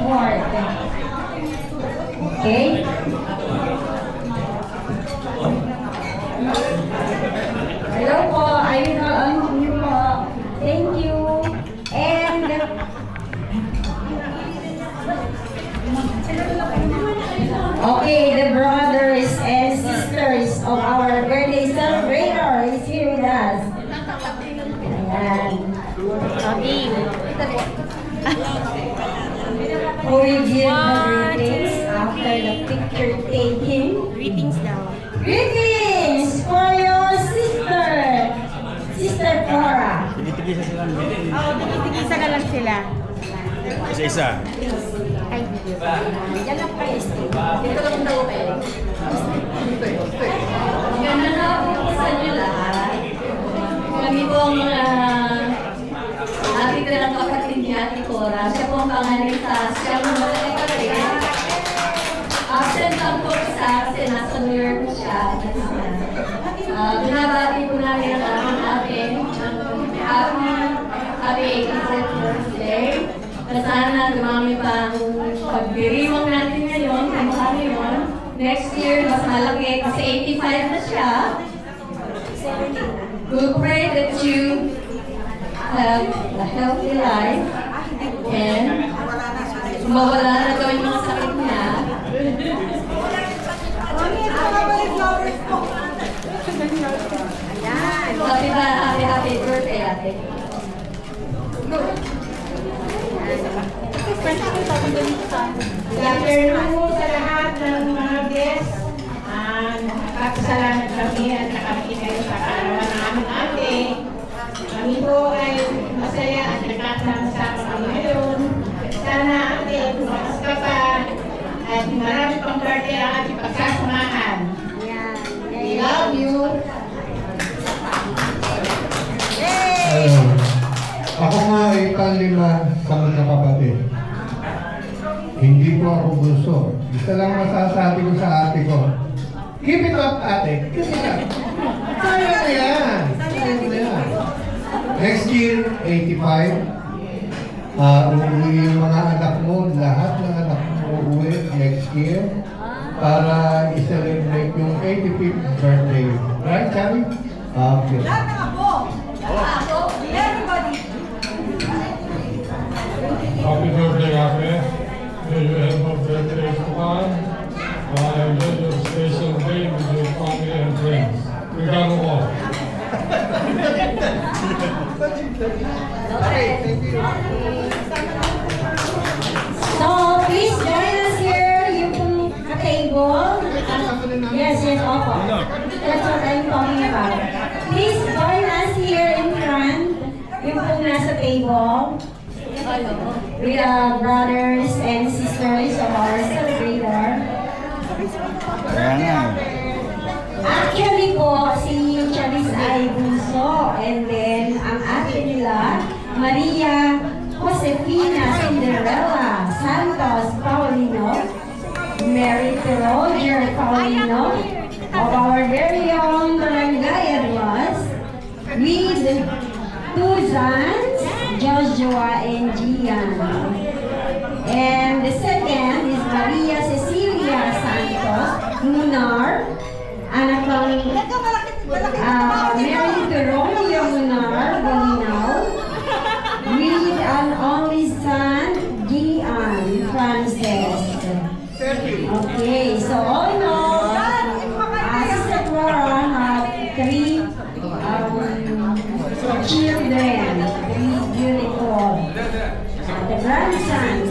support. Okay? Hello po, I will call on you po. Thank you. And okay, the brothers and sisters of our birthday celebrator is here with us. Ayan. Who will give the greetings after the picture taking? Greetings daw. Greetings for your sister, Sister Cora. Tigisa sila. Oo, tigisa na lang sila. Isa-isa. Ay, Yan lang kayo, Steve. Dito lang daw kayo. Maganda na po sa inyo lahat. Kami po ang ating dalang kapatid ni Ate Cora. Siya po ang pangalan sa siya po ang kapatid. Absent lang po sa kasi nasa New York siya. Binabati po namin ang ating happy 84th birthday. Na sana dumami pa ang pagdiriwang natin ngayon, kamukha ngayon. Next year, mas malaki kasi 85 na siya. We pray that you have a healthy life and mawala na daw yung mga sakit niya. Happy birthday, ate. Good afternoon po sa lahat ng mga guests. Nakakasalamat kami at nakapit kayo sa kaarawan ng aming ate. Kami po ay masaya at nakakasama kami ngayon. Sana ate, bumakas ka pa at marami pang birthday ang ating pagsasamahan. We love you. Ako nga ay panlima sa mga kapatid. Hindi po ako bunso. Isa lang masasabi ko sa ate ko. Keep it up, ate. Keep it up. Kaya na yan. Kaya na yan. Next year, 85. Uuwi yung mga anak mo. Lahat ng anak mo uuwi next year para i-celebrate yung 85th birthday. Right, Chari? Okay. Happy birthday, Ate. May you have more birthdays to come. Enjoy your special day with your family and friends. We got them all. So, please join us here, yung table. Yes, opo. That's what I'm talking about. Please join us here in front, yung pong nasa table. With the brothers and sisters of our celebrator. Kaya nga. Actually po, si Charis ay bunso. And then, ang ate nila, Maria Josefina Cinderella Santos Paulino, married to Roger Paulino, of our very own barangay Adwas, with two sons, Joshua and Gian. And the second is Maria Cecilia Santos Munar, anak ng married to Romeo Munar Boninaw, with an only son, Gian Frances. Okay, so all in all, Sister Cora had three children, three beautiful. The grandson,